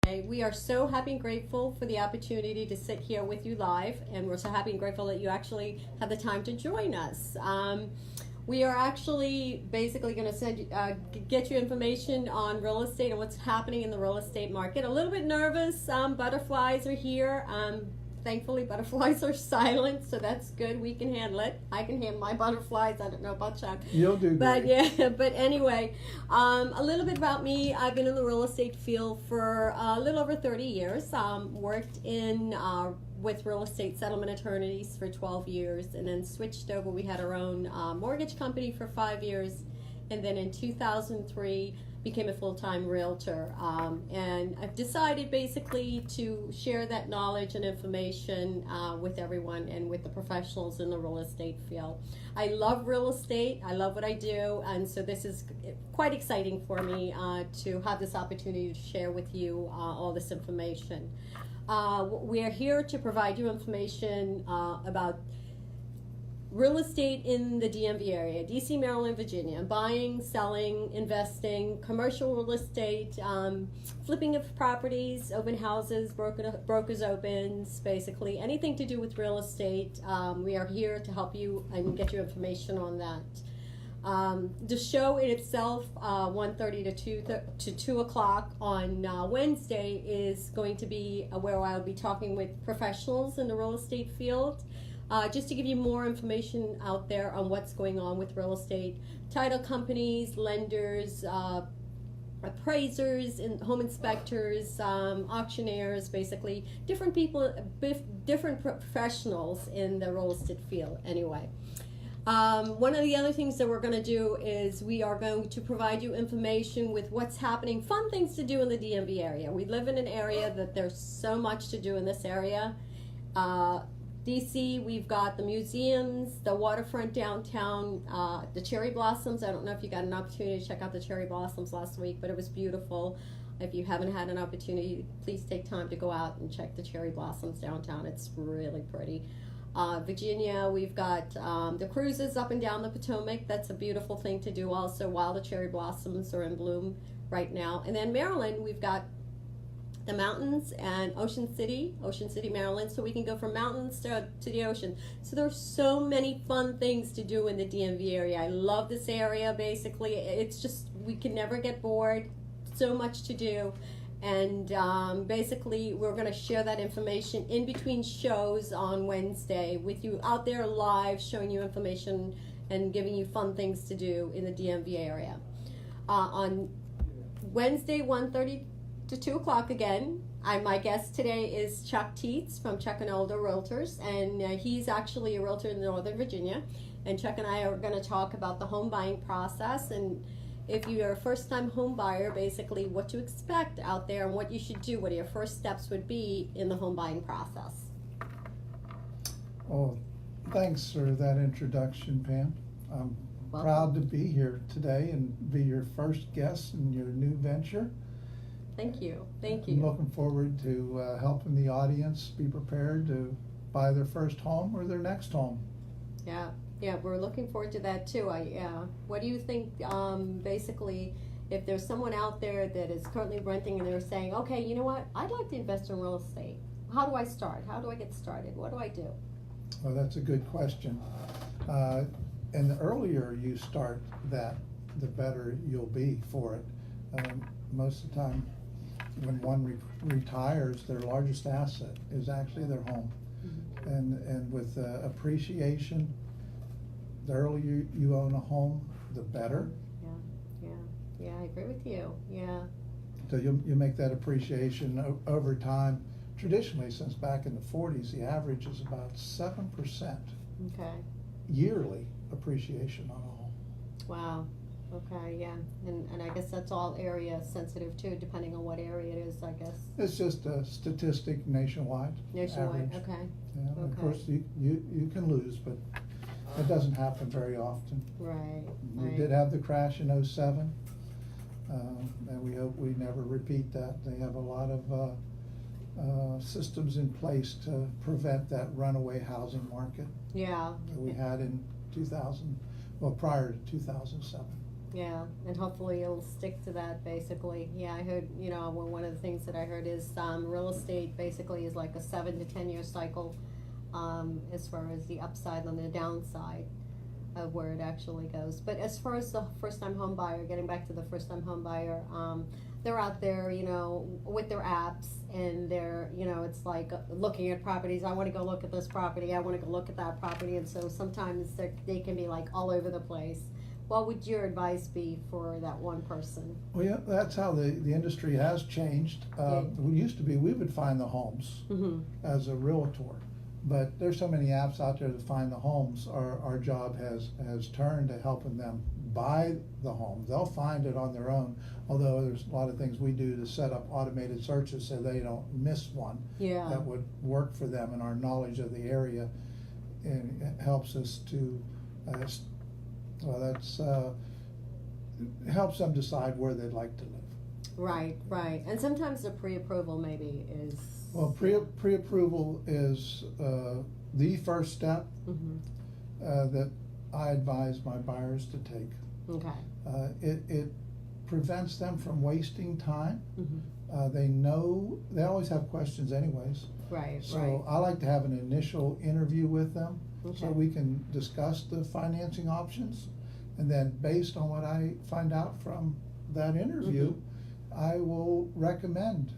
We are so happy and grateful for the opportunity to sit here with you live, and we're so happy and grateful that you actually have the time to join us. We are actually basically going to get you information on real estate and what's happening in the real estate market. A little bit nervous. Butterflies are here. Thankfully, butterflies are silent, so that's good. We can handle it. I can handle my butterflies. I don't know about Chuck. You'll do but great. Yeah. But anyway, a little bit about me. I've been in the real estate field for a little over 30 years. Worked in with real estate settlement attorneys for 12 years, and then switched over. We had our own mortgage company for 5 years, and then in 2003 became a full-time realtor, and I've decided basically to share that knowledge and information with everyone and with the professionals in the real estate field. I love real estate, I love what I do, and so this is quite exciting for me to have this opportunity to share with you all this information. We are here to provide you information about real estate in the DMV area, DC, Maryland, Virginia, buying, selling, investing, commercial real estate, flipping of properties, open houses, brokers opens, basically anything to do with real estate. We are here to help you and get you information on that. The show in itself, 1:30 to 2 o'clock on Wednesday, is going to be where I'll be talking with professionals in the real estate field. Just to give you more information out there on what's going on with real estate, title companies, lenders, appraisers, and home inspectors, auctioneers, basically different people, different professionals in the real estate field anyway. One of the other things that we're going to do is we are going to provide you information with what's happening, fun things to do in the DMV area. We live in an area that there's so much to do in this area. DC, we've got the museums, the waterfront downtown, the cherry blossoms. I don't know if you got an opportunity to check out the cherry blossoms last week, but it was beautiful. If you haven't had an opportunity, please take time to go out and check the cherry blossoms downtown. It's really pretty. Virginia, we've got the cruises up and down the Potomac. That's a beautiful thing to do also while the cherry blossoms are in bloom right now. And then Maryland, we've got the mountains and Ocean City, Maryland, so we can go from mountains to the ocean. So there's so many fun things to do in the DMV area. I love this area, basically. It's just, we can never get bored. So much to do. And basically, we're going to share that information in between shows on Wednesday with you out there live, showing you information and giving you fun things to do in the DMV area. On Wednesday, 1:30 to 2 o'clock again. My guest today is Chuck Teets from Chuck and Older Realtors, and he's actually a realtor in Northern Virginia. And Chuck and I are going to talk about the home buying process, and if you're a first-time home buyer, basically what to expect out there and what you should do, what your first steps would be in the home buying process. Oh, thanks for that introduction, Pam. I'm proud to be here today and be your first guest in your new venture. Thank you. Thank you. I'm looking forward to helping the audience be prepared to buy their first home or their next home. Yeah, we're looking forward to that too. What do you think, basically, if there's someone out there that is currently renting and they're saying, okay, you know what, I'd like to invest in real estate. How do I start? How do I get started? What do I do? Well, that's a good question. And the earlier you start that, the better you'll be for it. Most of the time, when one retires, their largest asset is actually their home. Mm-hmm. And with appreciation, the earlier you own a home, the better. Yeah, I agree with you. Yeah. So you make that appreciation over time. Traditionally, since back in the 40s, the average is about 7%. Okay. Yearly appreciation on a home. Wow. Okay, yeah, and I guess that's all area sensitive too, depending on what area it is, I guess. It's just a statistic nationwide. Nationwide, average. okay. Yeah, Okay. Of course, you can lose, but it doesn't happen very often. Right. We did have the crash in '07, and we hope we never repeat that. They have a lot of systems in place to prevent that runaway housing market. Yeah. That we had in 2000, well, prior to 2007. Yeah, and hopefully you'll stick to that, basically. Yeah, I heard, one of the things that I heard is real estate basically is like a 7 to 10 year cycle, as far as the upside and the downside of where it actually goes. But as far as the first time home buyer, getting back to the first time home buyer, they're out there, with their apps, and they're, it's like looking at properties. I want to go look at this property. I want to go look at that property. And so sometimes they can be like all over the place. What would your advice be for that one person? Well, yeah, that's how the industry has changed. We used to be, we would find the homes as a realtor, but there's so many apps out there to find the homes. Our job has turned to helping them buy the home. They'll find it on their own, although there's a lot of things we do to set up automated searches so they don't miss one that would work for them, and our knowledge of the area, and it helps us to helps them decide where they'd like to live. Right. And sometimes the pre-approval maybe is... Well, pre-approval is the first step that I advise my buyers to take. Okay. It prevents them from wasting time. They always have questions anyways. Right. So I like to have an initial interview with them, so Okay. we can discuss the financing options, and then based on what I find out from that interview, I will recommend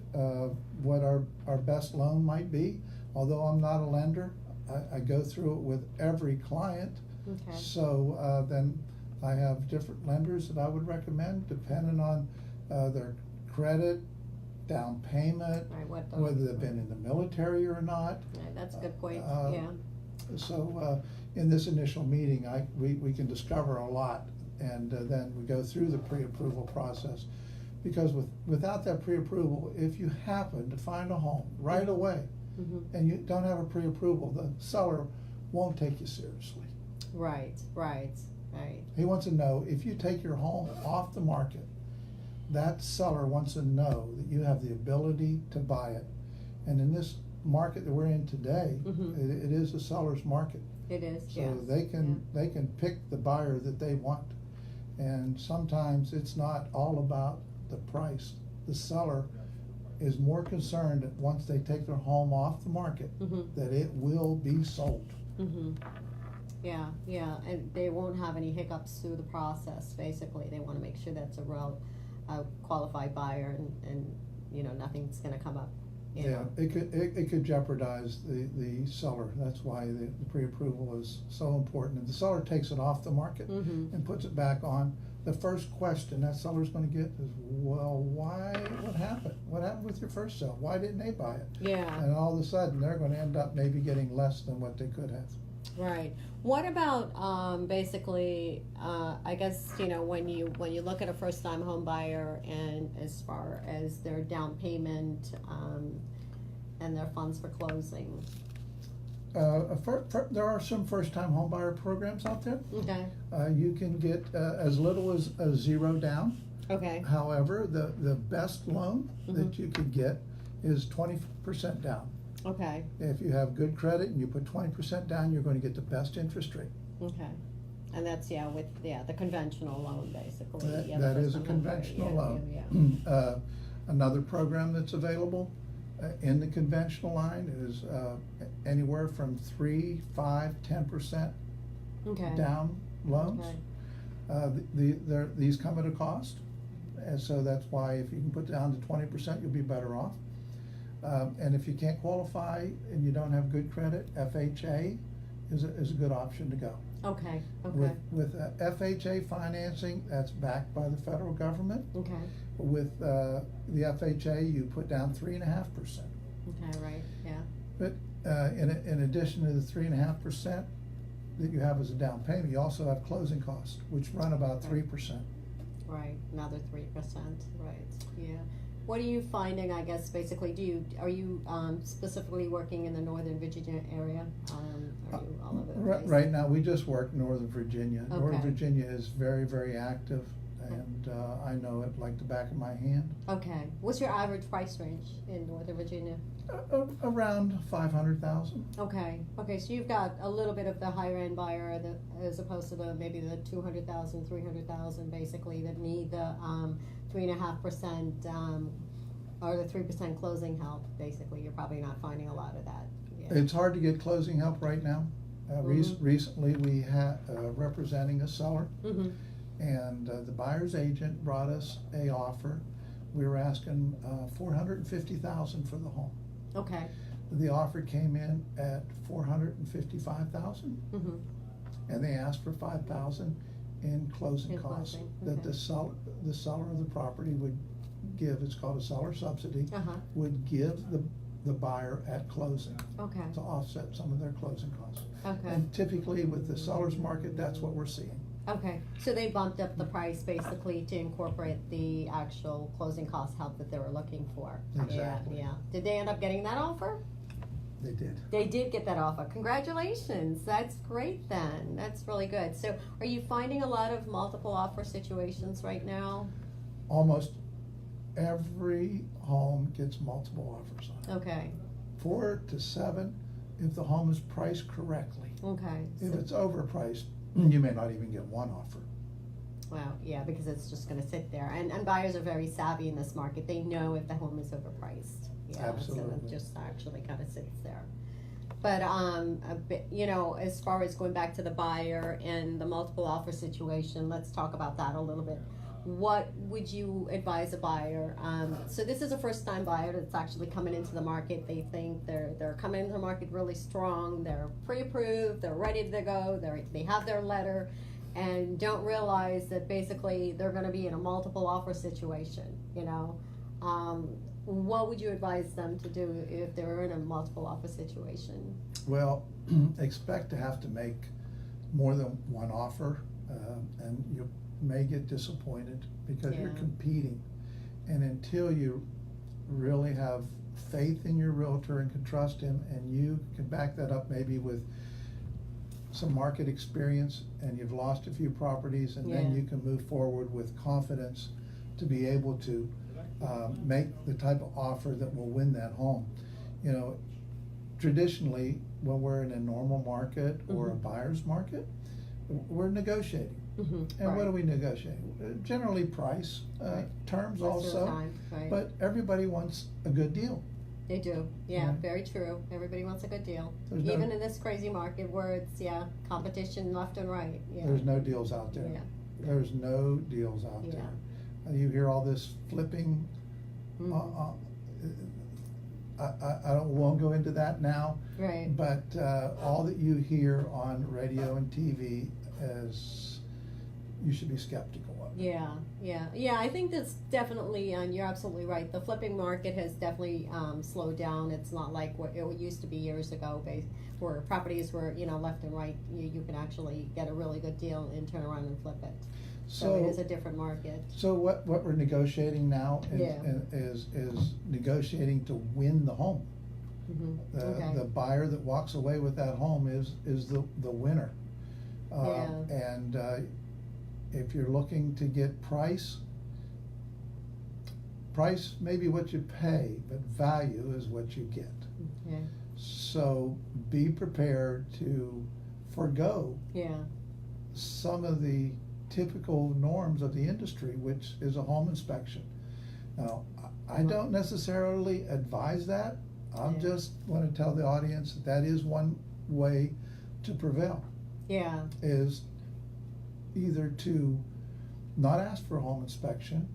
what our best loan might be. Although I'm not a lender, I go through it with every client. Okay. So then I have different lenders that I would recommend depending on their credit, down payment, Right. whether they've been in the military or not. Right, that's a good point. So in this initial meeting, we can discover a lot, and then we go through the pre-approval process. Because without that pre-approval, if you happen to find a home right away and you don't have a pre-approval, the seller won't take you seriously. Right. He wants to know, if you take your home off the market, that seller wants to know that you have the ability to buy it. And in this market that we're in today, it is a seller's market. It is, So yes. they can pick the buyer that they want. And sometimes it's not all about the price. The seller is more concerned that once they take their home off the market, that it will be sold. Yeah, and they won't have any hiccups through the process, basically. They wanna make sure that's a qualified buyer, and nothing's gonna come up. It could jeopardize the seller. That's why the pre-approval is so important. If the seller takes it off the market and puts it back on, the first question that seller's gonna get is, well, what happened? What happened with your first sale? Why didn't they buy it? Yeah. And all of a sudden, they're gonna end up maybe getting less than what they could have. Right. What about basically? I guess when you look at a first-time home buyer, and as far as their down payment and their funds for closing. There are some first-time home buyer programs out there. Okay. You can get as little as a $0 down. Okay. However, the best loan that you could get is 20% down. Okay. If you have good credit and you put 20% down, you're going to get the best interest rate. Okay. And that's with the conventional loan, basically. That is a conventional loan. Another program that's available in the conventional line is anywhere from 3%, 5%, 10% down loans. Okay. These come at a cost, and so that's why if you can put down to 20%, you'll be better off. And if you can't qualify and you don't have good credit, FHA is a good option to go. Okay. With FHA financing, that's backed by the federal government. Okay. With the FHA, you put down 3.5%. Okay. Right. Yeah. But in addition to the 3.5% that you have as a down payment, you also have closing costs, which run about 3%. Right. Another 3%. Right. Yeah. What are you finding? I guess basically, are you specifically working in the Northern Virginia area? Are you all over the place? Right now, we just work Northern Virginia. Okay. Northern Virginia is very, very active, Okay. And I know it like the back of my hand. Okay. What's your average price range in Northern Virginia? Around 500,000. Okay. Okay. So you've got a little bit of the higher end buyer, as opposed to maybe the 200,000, 300,000, basically, that need the 3.5% or the 3% closing help. Basically, you're probably not finding a lot of that. Yeah. It's hard to get closing help right now. Mhm. Recently, we had representing a seller, Mhm. and the buyer's agent brought us a offer. We were asking $450,000 for the home. Okay. The offer came in at $455,000, Mhm. and they asked for $5,000 in closing In costs. closing, That okay. the seller of the property would give. It's called a seller subsidy. Uh huh. Would give the buyer at closing Okay. to offset some of their closing costs. Okay. And typically with the seller's market, that's what we're seeing. Okay, so they bumped up the price basically to incorporate the actual closing cost help that they were looking for. Exactly. Yeah, yeah. Did they end up getting that offer? They did. They did get that offer. Congratulations. That's great then. That's really good. So are you finding a lot of multiple offer situations right now? Almost every home gets multiple offers on it. Okay, 4 to 7 if the home is priced correctly. okay. If So, it's overpriced, you may not even get one offer. wow, yeah, because it's just gonna sit there. And buyers are very savvy in this market. They know if the home is overpriced. Yeah, so Absolutely. it just actually kind of sits there. But a bit, as far as going back to the buyer and the multiple offer situation, let's talk about that a little bit. What would you advise a buyer? So this is a first-time buyer that's actually coming into the market. They think they're coming into the market really strong. They're pre-approved. They're ready to go. They have their letter, and don't realize that basically they're going to be in a multiple offer situation. What would you advise them to do if they're in a multiple offer situation? Well, expect to have to make more than one offer, and you may get disappointed because you're Yeah. competing. And until you really have faith in your realtor and can trust him, and you can back that up maybe with some market experience, and you've lost a few properties, and then Yeah. you can move forward with confidence to be able to make the type of offer that will win that home. Traditionally, when we're in a normal market or a Mhm. buyer's market, we're negotiating. Mm-hmm. And what do we negotiate? Generally price, terms also, Right. but everybody wants a good deal. They do, yeah, Yeah. very true. Everybody wants a good deal. There's no- Even in this crazy market where it's, competition left and right, yeah. There's no deals out there. Yeah. There's no deals out Yeah. there. You hear all this flipping. Mhm. I won't go into that now, Right, but all that you hear on radio and TV is, you should be skeptical of. yeah. I think that's definitely, and you're absolutely right. The flipping market has definitely slowed down. It's not like what it used to be years ago, where properties were, left and right. You can actually get a really good deal and turn around and flip it. So it is a different market. So what we're negotiating now Yeah. is negotiating to win the home. Mm-hmm. The buyer that walks away with that home is the winner. And if you're looking to get price may be what you pay, but value is what you get. Yeah. So be prepared to forego Yeah. some of the typical norms of the industry, which is a home inspection. Now, I don't necessarily advise that. I Yeah. just want to tell the audience that is one way to prevail, Yeah. is either to not ask for a home inspection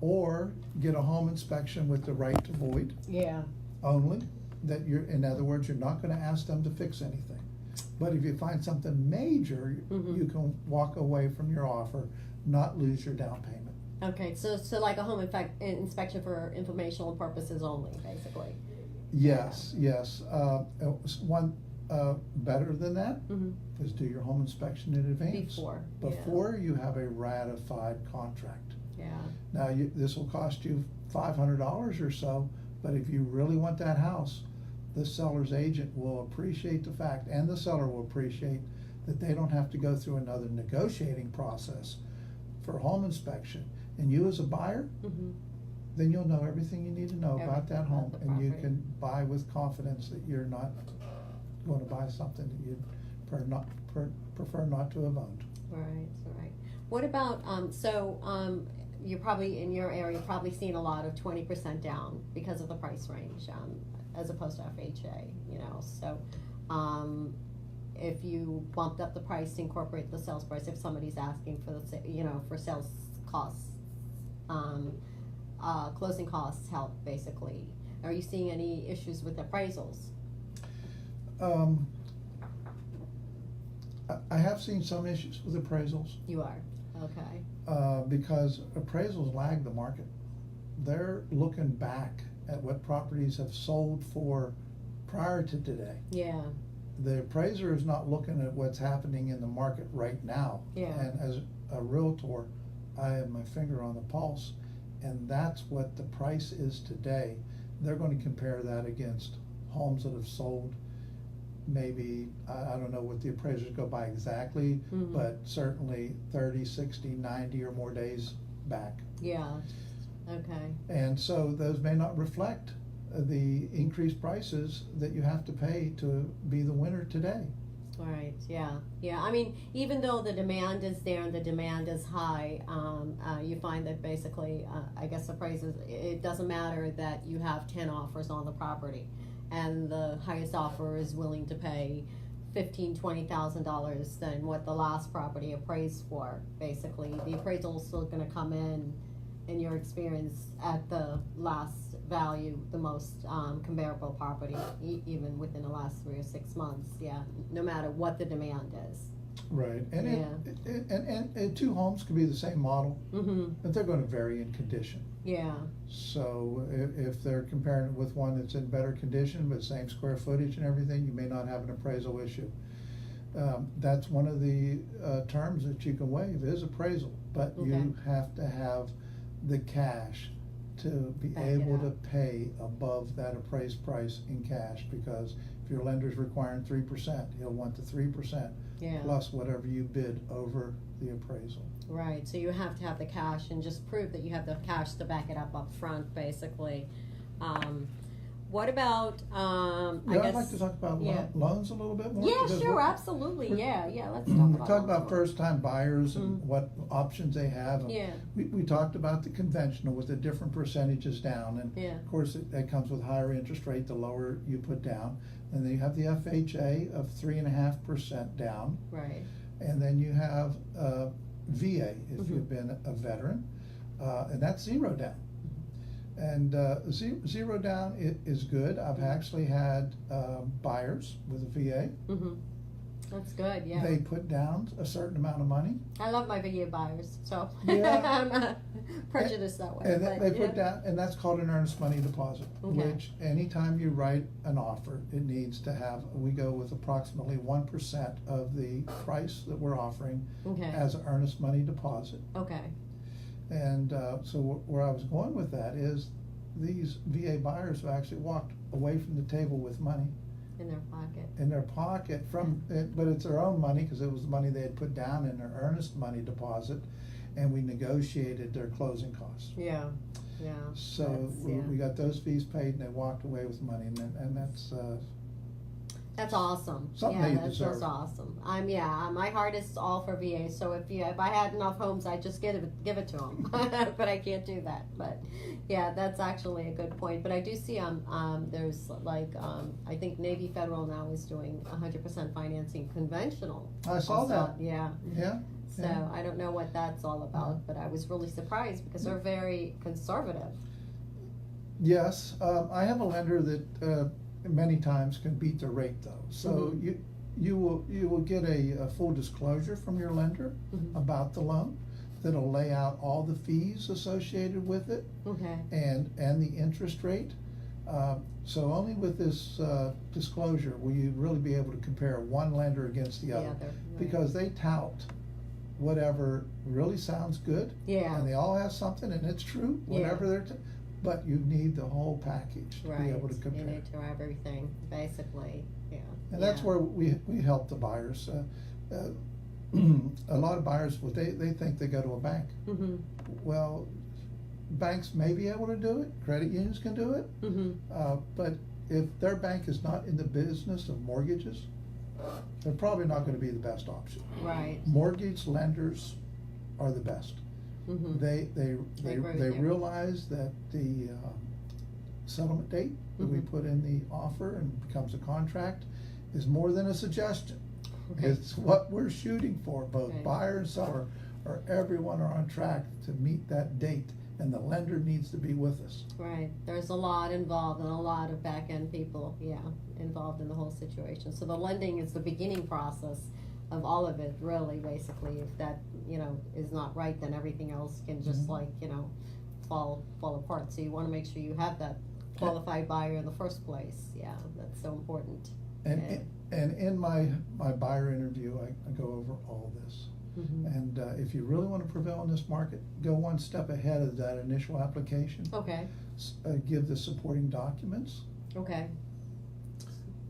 or get a home inspection with the right to void Yeah. only. That in other words, you're not going to ask them to fix anything. But if you find something major, Mhm. you can walk away from your offer, not lose your down payment. Okay, so like a home inspection for informational purposes only, basically. Yes. One better than that Mm-hmm. is do your home inspection in advance. Before, you have a ratified contract. Yeah. Now, this will cost you $500 or so, but if you really want that house, the seller's agent will appreciate the fact, and the seller will appreciate that they don't have to go through another negotiating process for a home inspection, and you as a buyer, Mm-hmm. then you'll know everything you need to know about that Everything home, about the and you property. can buy with confidence that you're not going to buy something that you'd prefer not to have owned. Right, right. What about, you're probably, in your area, probably seen a lot of 20% down because of the price range, as opposed to FHA, you know, so, if you bumped up the price to incorporate the sales price, if somebody's asking for for sales costs, closing costs help, basically, are you seeing any issues with appraisals? I have seen some issues with appraisals. You are, okay. Because appraisals lag the market. They're looking back at what properties have sold for prior to today. Yeah, The appraiser is not looking at what's happening in the market right now. Yeah. And as a realtor, I have my finger on the pulse, and that's what the price is today. They're going to compare that against homes that have sold maybe, I don't know what the appraisers go by exactly, Mhm. but certainly 30, 60, 90 or more days back. yeah, okay. And so those may not reflect the increased prices that you have to pay to be the winner today. Right, yeah, yeah, I mean, even though the demand is there and the demand is high, you find that basically, I guess the prices, it doesn't matter that you have 10 offers on the property, and the highest offer is willing to pay $20,000 than what the last property appraised for, basically, the appraisal is still gonna come in your experience, at the last value, the most comparable property, even within the last 3 or 6 months, yeah, no matter what the demand is. Right, and Yeah. and two homes could be the same model, Mm-hmm, but they're gonna vary in condition. yeah, So if they're comparing it with one that's in better condition, but same square footage and everything, you may not have an appraisal issue. That's one of the terms that you can waive is appraisal, but Okay. you have to have the cash to be Back it able to up. pay above that appraised price in cash, because if your lender's requiring 3%, he'll want the 3% yeah, plus whatever you bid over the appraisal. right, so you have to have the cash and just prove that you have the cash to back it up front, basically. What about, I Yeah, guess. I'd like to talk about yeah. loans a little bit more. Yeah, because sure, we're- absolutely, we're- yeah, let's We talk about. talked about loans. first-time buyers and what options they have. and Yeah, We talked about the conventional with the different percentages down, and yeah, of course, that comes with higher interest rate, the lower you put down. And then you have the FHA of 3.5% down, right, and then you have VA if Mhm. you've been a veteran, and that's zero down. And zero down is good. I've actually had buyers with a VA. mm-hmm, that's good, yeah. They put down a certain amount of money, I love my VA buyers, so Yeah. I'm not prejudiced that way. and but they put yeah. down, and that's called an earnest money deposit. Okay. Which anytime you write an offer, it needs to have. We go with approximately 1% of the price that we're offering Okay, as an earnest money deposit. okay, And so where I was going with that is these VA buyers have actually walked away from the table with money in their pocket, in their pocket from it, but it's their own money because it was the money they had put down in their earnest money deposit, and we negotiated their closing costs. yeah, yeah. So That's- yeah. we got those fees paid, and they walked away with money, and that's That's awesome. Something Yeah, they that's deserve. just awesome. My heart is all for VA. So if I had enough homes, I'd just give it to them. But I can't do that. But yeah, that's actually a good point. But I do see there's like I think Navy Federal now is doing 100% financing conventional. I saw also. that. Yeah. Yeah. So Yeah. I don't know what that's all about, but I was really surprised because they're very conservative. Yes, I have a lender that many times can beat the rate though. So Mhm. you will get a full disclosure from your lender Mhm. about the loan that'll lay out all the fees associated with it Okay. and the interest rate. So only with this disclosure will you really be able to compare one lender against the other, Right. because they tout whatever really sounds good, Yeah. and they all have something, and it's true, whatever but you need the whole package to Right. be able to You compare. need to have everything, basically. Yeah. And that's Yeah. where we help the buyers. a lot of buyers, well, they think they go to a bank. Mm-hmm. Well, banks may be able to do it, credit unions can do it, but if their bank is not in the business of mortgages, they're probably not gonna be the best option. Right. Mortgage lenders are the best. Mm-hmm. They agree with you. realize that the settlement date that we Mhm. put in the offer and becomes a contract is more than a suggestion. Okay. It's what we're shooting for, both Okay. buyer and seller, or everyone are on track to meet that date, and the lender needs to be with us. Right, there's a lot involved and a lot of back-end people, involved in the whole situation. So the lending is the beginning process of all of it, really, basically. If that, is not right, then everything else can just Mhm. fall apart. So you wanna make sure you have that qualified buyer in the first place. Yeah, that's so important. And in my buyer interview, I go over all this. Mhm. And if you really want to prevail in this market, go one step ahead of that initial application. Okay, Give the supporting documents. okay.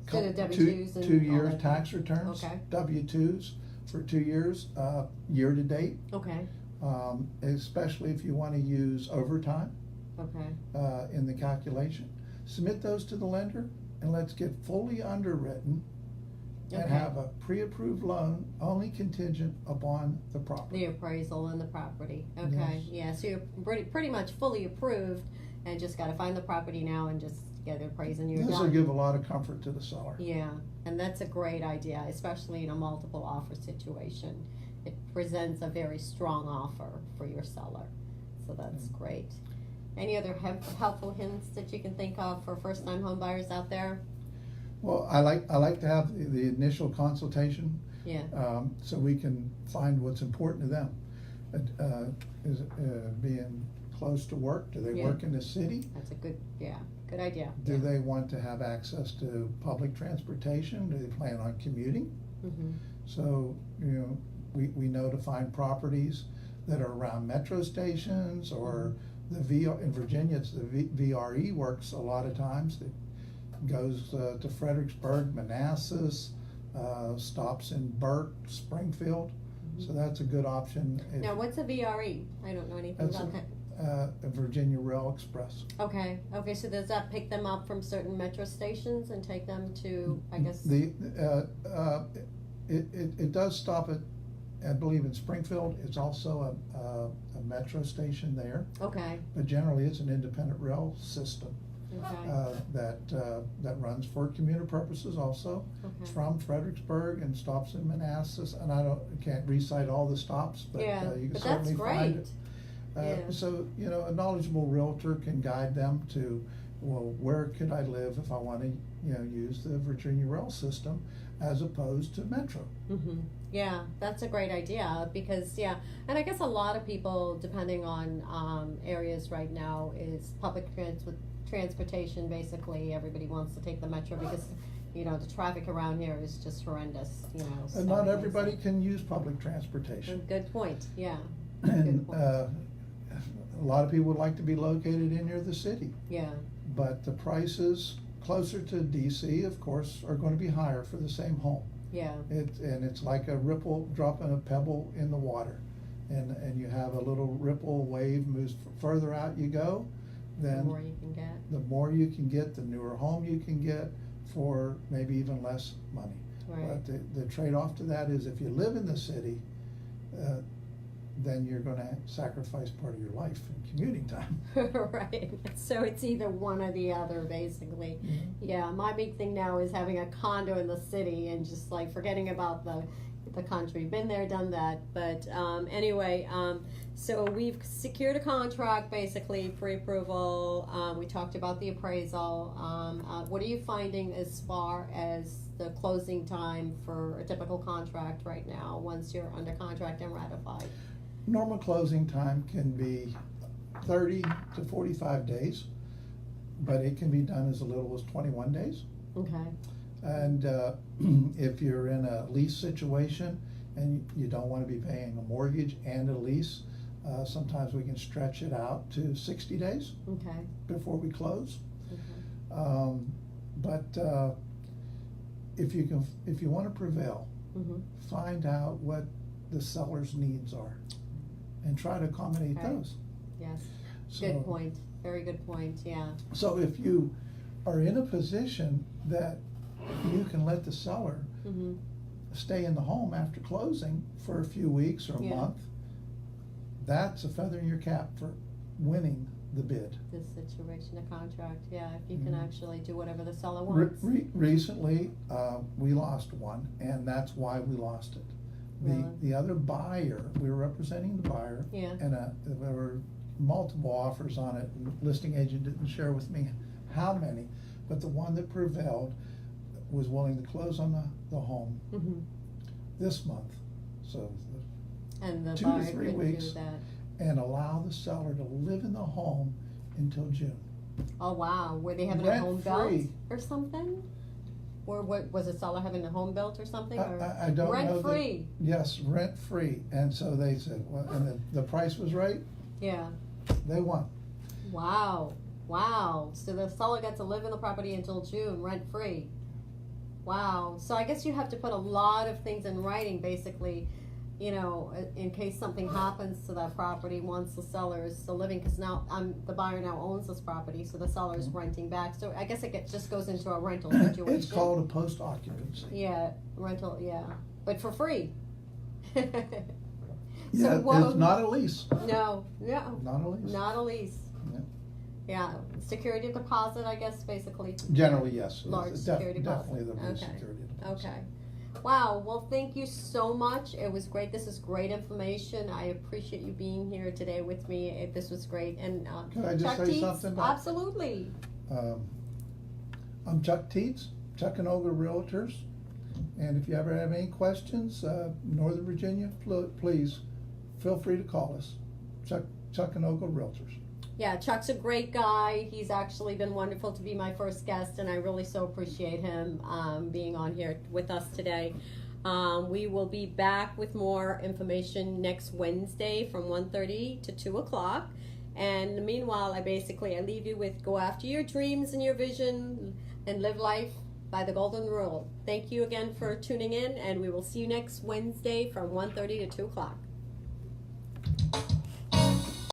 Couple- So the W-2s and 2 all years that. tax returns. Okay. W-2s for 2 years, year to date, Okay, especially if you want to use overtime okay, in the calculation. Submit those to the lender and let's get fully underwritten and Okay. have a pre-approved loan only contingent upon the property. the appraisal and the property, okay, Yes. yeah, so you're pretty much fully approved and just gotta find the property now and just get it appraised and you're This will done. give a lot of comfort to the seller. Yeah, and that's a great idea, especially in a multiple offer situation. It presents a very strong offer for your seller, so that's great. Any other helpful hints that you can think of for first-time home buyers out there? Well, I like to have the initial consultation, Yeah, so we can find what's important to them. Is being close to work? Do they Yeah. work in the city? that's a good idea. Do they want to have access to public transportation? Do they plan on commuting? Mm-hmm. So, we know to find properties that are around metro stations or in Virginia, it's the VRE works a lot of times. It goes to Fredericksburg, Manassas, stops in Burke, Springfield. So that's a good option. Now, what's a VRE? I don't know anything That's about that. A Virginia Rail Express. Okay, so does that pick them up from certain metro stations and take them to, I guess? It does stop at, I believe in Springfield. It's also a metro station there, Okay, but generally it's an independent rail system okay, that runs for commuter purposes also. okay. From Fredericksburg and stops in Manassas, and can't recite all the stops, but Yeah, you can but that's certainly find great. it. Yeah. So, a knowledgeable realtor can guide them to, well, where could I live if I want to, use the Virginia rail system as opposed to metro? Mm-hmm. Yeah, that's a great idea because, and I guess a lot of people, depending on areas right now, is public transportation. Basically, everybody wants to take the metro because, the traffic around here is just horrendous, so- And not everybody can use public transportation. Good point, yeah, And point. a lot of people would like to be located in near the city, yeah, but the prices closer to DC, of course, are going to be higher for the same home. yeah, And it's like a ripple dropping a pebble in the water, and you have a little ripple wave moves further out you go, the then more you can get. the more you can get, the newer home you can get for maybe even less money. Right. But the trade-off to that is if you live in the city, then you're gonna sacrifice part of your life in commuting time. Right, so it's either one or the other, basically. Mhm. Yeah, my big thing now is having a condo in the city and just like forgetting about the country. Been there, done that. But anyway, so we've secured a contract, basically pre-approval. We talked about the appraisal. What are you finding as far as the closing time for a typical contract right now once you're under contract and ratified? Normal closing time can be 30 to 45 days, but it can be done as little as 21 days. Okay. And if you're in a lease situation and you don't want to be paying a mortgage and a lease, sometimes we can stretch it out to 60 days Okay. before we close. Okay. But if you want to prevail, Mm-hmm. find out what the seller's needs are and try to accommodate Right. those. Yes. So, Good point. Very good point. Yeah. So if you are in a position that you can let the seller Mm-hmm. stay in the home after closing for a few weeks or a Yeah. month, that's a feather in your cap for winning the bid. This situation, a contract. Yeah. If you can Mhm. actually do whatever the seller wants. Recently, we lost one, and that's why we lost it. Really? The other buyer, we were representing the buyer, Yeah. and there were multiple offers on it, and the listing agent didn't share with me how many, but the one that prevailed was willing to close on the home Mm-hmm. this month, so, And the 2 to buyer 3 couldn't weeks. do that. and allow the seller to live in the home until June. Oh wow, were they having a home built Rent-free. or something? Or what was the seller having a home built or something? Or I don't know. rent free? Yes, rent-free, and so they said, well, and the price was right, Yeah. they won. Wow. Wow. So the seller got to live in the property until June, rent free. Wow. So I guess you have to put a lot of things in writing, basically, you know, in case something happens to that property once the seller is still living, because now the buyer now owns this property, so the seller is renting back. So I guess it just goes into a rental situation. It's called a post-occupancy. Yeah, rental, yeah, but for free. So Yeah, what- it's not a lease, No, not a lease. not a lease. Yeah. Yeah, security deposit, I guess, basically. Generally, yes. Large It's security deposit. Definitely the Okay. security deposit. Okay. Wow, well, thank you so much. It was great. This is great information. I appreciate you being here today with me. This was great. And Could I just Chuck say Teets, something about- absolutely. I'm Chuck Teets, Chuck and Olga Realtors, and if you ever have any questions, Northern Virginia, please feel free to call us. Chuck and Olga Realtors. Yeah, Chuck's a great guy. He's actually been wonderful to be my first guest, and I really so appreciate him being on here with us today. We will be back with more information next Wednesday from 1:30 to 2 o'clock. And meanwhile, I leave you with go after your dreams and your vision and live life by the golden rule. Thank you again for tuning in, and we will see you next Wednesday from 1:30 to 2 o'clock.